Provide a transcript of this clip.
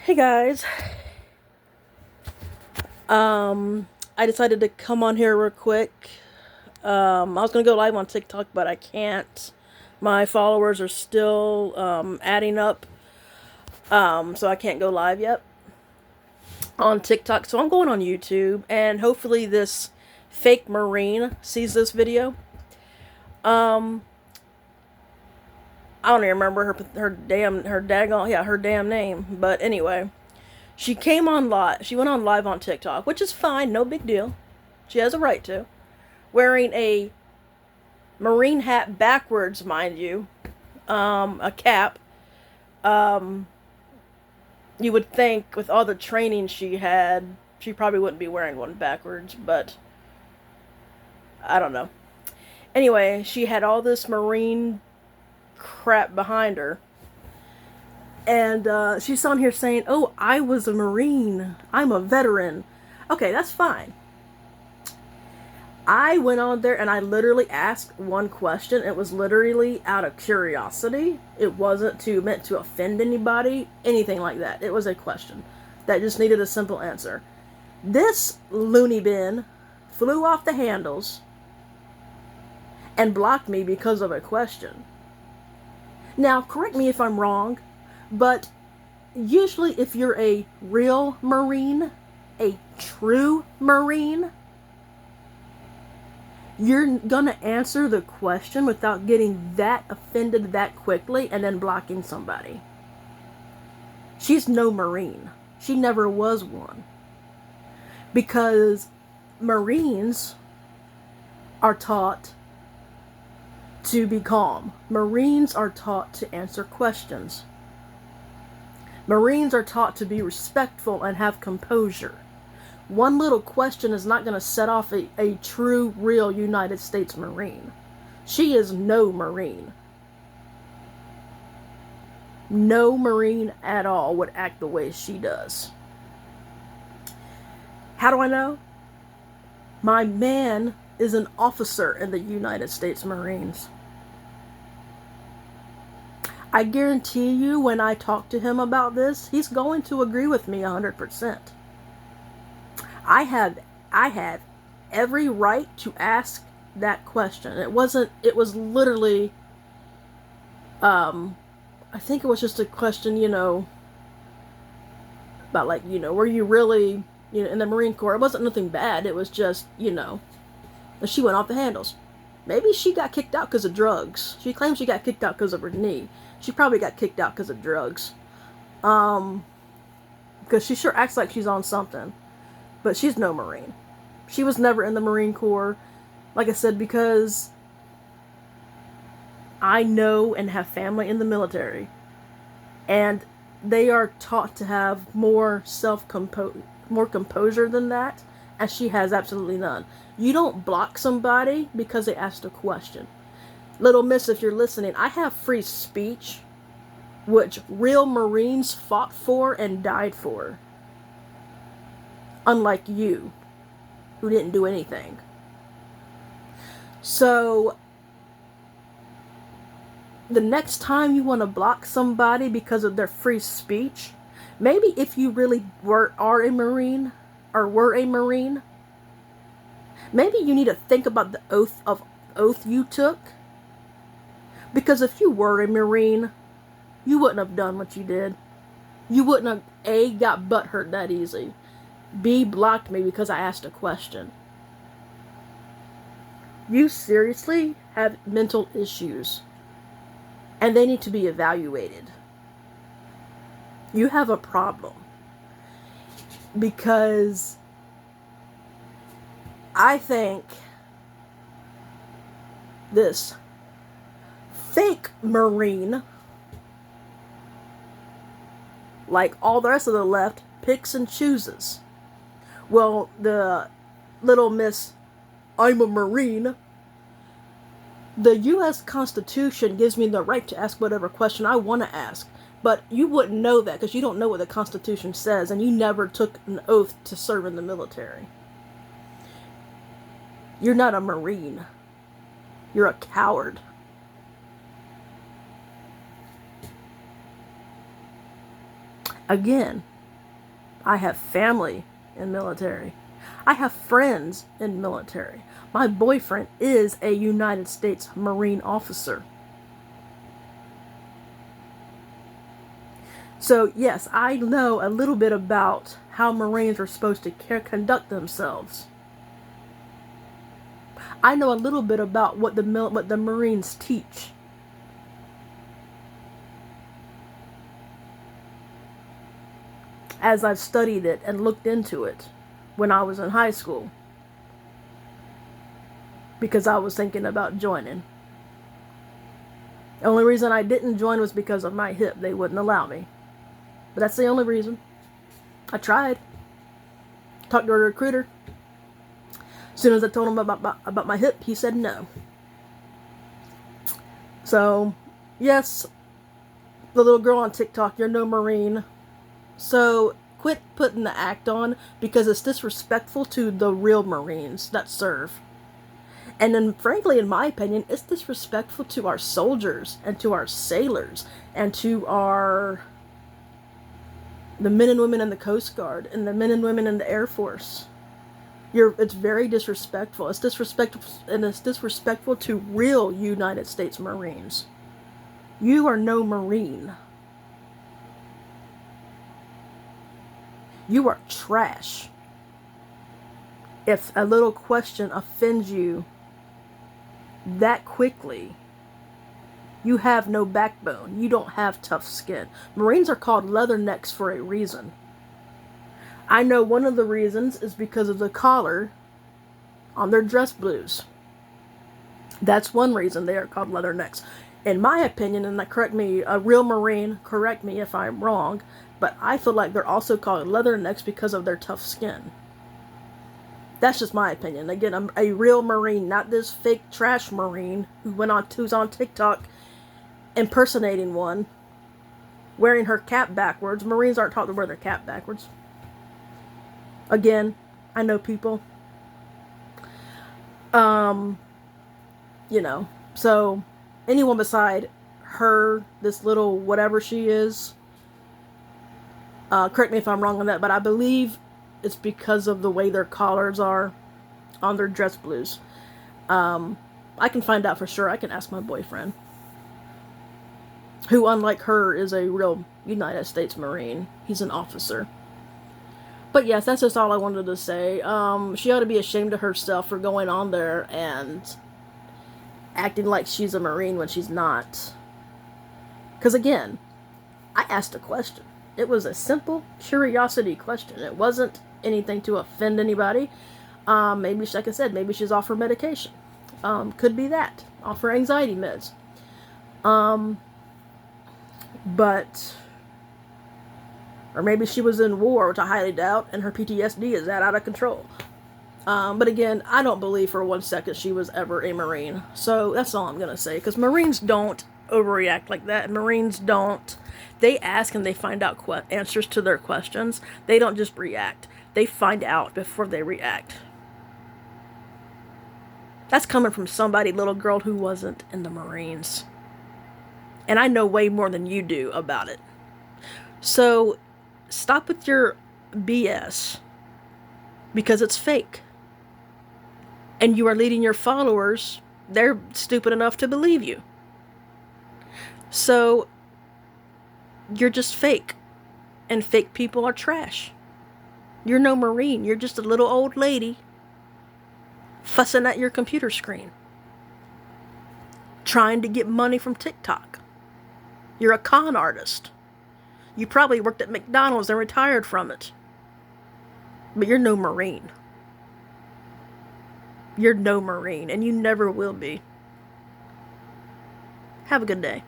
Hey guys, I decided to come on here real quick. I was gonna go live on TikTok, but I can't. My followers are still adding up, so I can't go live yet on TikTok. So I'm going on YouTube, and hopefully this fake Marine sees this video. Um, I don't even remember her damn name, but anyway. She came on live. She went on live on TikTok, which is fine, no big deal. She has a right to. Wearing a Marine hat backwards, mind you, a cap. Um, you would think with all the training she had, she probably wouldn't be wearing one backwards, but I don't know. Anyway, she had all this Marine crap behind her. And she's on here saying, "Oh, I was a Marine. I'm a veteran." Okay, that's fine. I went on there and I literally asked one question. It was literally out of curiosity. It wasn't meant to offend anybody, anything like that. It was a question that just needed a simple answer. This loony bin flew off the handles and blocked me because of a question. Now, correct me if I'm wrong, but usually if you're a real Marine, a true Marine, you're gonna answer the question without getting that offended that quickly and then blocking somebody. She's no Marine. She never was one. Because Marines are taught to be calm. Marines are taught to answer questions. Marines are taught to be respectful and have composure. One little question is not going to set off a true, real United States Marine. She is no Marine. No Marine at all would act the way she does. How do I know? My man is an officer in the United States Marines. I guarantee you when I talk to him about this, he's going to agree with me 100%. I have every right to ask that question. It was literally, I think it was just a question, about were you really, in the Marine Corps? It wasn't nothing bad. It was just, she went off the handles. Maybe she got kicked out because of drugs. She claims she got kicked out because of her knee. She probably got kicked out because of drugs. Because she sure acts like she's on something. But she's no Marine. She was never in the Marine Corps. Like I said, because I know and have family in the military. And they are taught to have more more composure than that. And she has absolutely none. You don't block somebody because they asked a question. Little miss, if you're listening, I have free speech, which real Marines fought for and died for. Unlike you, who didn't do anything. So, the next time you want to block somebody because of their free speech, maybe if you really are a Marine, or were a Marine, maybe you need to think about the oath you took. Because if you were a Marine, you wouldn't have done what you did. You wouldn't have, A, got butthurt that easy. B, blocked me because I asked a question. You seriously have mental issues. And they need to be evaluated. You have a problem. Because I think this fake Marine, like all the rest of the left, picks and chooses. Well, the little miss, I'm a Marine. The U.S. Constitution gives me the right to ask whatever question I want to ask. But you wouldn't know that because you don't know what the Constitution says and you never took an oath to serve in the military. You're not a Marine. You're a coward. Again, I have family in military. I have friends in military. My boyfriend is a United States Marine officer. So, yes, I know a little bit about how Marines are supposed to conduct themselves. I know a little bit about what the Marines teach. As I've studied it and looked into it when I was in high school. Because I was thinking about joining. The only reason I didn't join was because of my hip. They wouldn't allow me. But that's the only reason. I tried. Talked to a recruiter. As soon as I told him about my hip, he said no. So, yes, the little girl on TikTok, you're no Marine. So, quit putting the act on because it's disrespectful to the real Marines that serve. And then, frankly, in my opinion, it's disrespectful to our soldiers and to our sailors and to the men and women in the Coast Guard and the men and women in the Air Force. It's very disrespectful. It's disrespectful, and it's disrespectful to real United States Marines. You are no Marine. You are trash. If a little question offends you that quickly, you have no backbone. You don't have tough skin. Marines are called leathernecks for a reason. I know one of the reasons is because of the collar on their dress blues. That's one reason they are called leathernecks. In my opinion, and correct me, a real Marine, correct me if I'm wrong, but I feel like they're also called leathernecks because of their tough skin. That's just my opinion. Again, I'm a real Marine, not this fake trash Marine who's on TikTok impersonating one, wearing her cap backwards. Marines aren't taught to wear their cap backwards. Again, I know people. So anyone beside her, this little whatever she is, correct me if I'm wrong on that, but I believe it's because of the way their collars are on their dress blues. I can find out for sure. I can ask my boyfriend, who, unlike her, is a real United States Marine. He's an officer. But yes, that's just all I wanted to say. She ought to be ashamed of herself for going on there and acting like she's a Marine when she's not. Because again, I asked a question. It was a simple curiosity question. It wasn't anything to offend anybody. Maybe, like I said, maybe she's off her medication. Could be that. Off her anxiety meds. Or maybe she was in war, which I highly doubt, and her PTSD is that out of control. But again, I don't believe for 1 second she was ever a Marine. So that's all I'm going to say. Because Marines don't overreact like that. Marines don't. They ask and they find out answers to their questions. They don't just react. They find out before they react. That's coming from somebody, little girl, who wasn't in the Marines. And I know way more than you do about it. So stop with your BS. Because it's fake. And you are leading your followers. They're stupid enough to believe you. So you're just fake. And fake people are trash. You're no Marine. You're just a little old lady fussing at your computer screen, trying to get money from TikTok. You're a con artist. You probably worked at McDonald's and retired from it. But you're no Marine. You're no Marine, and you never will be. Have a good day.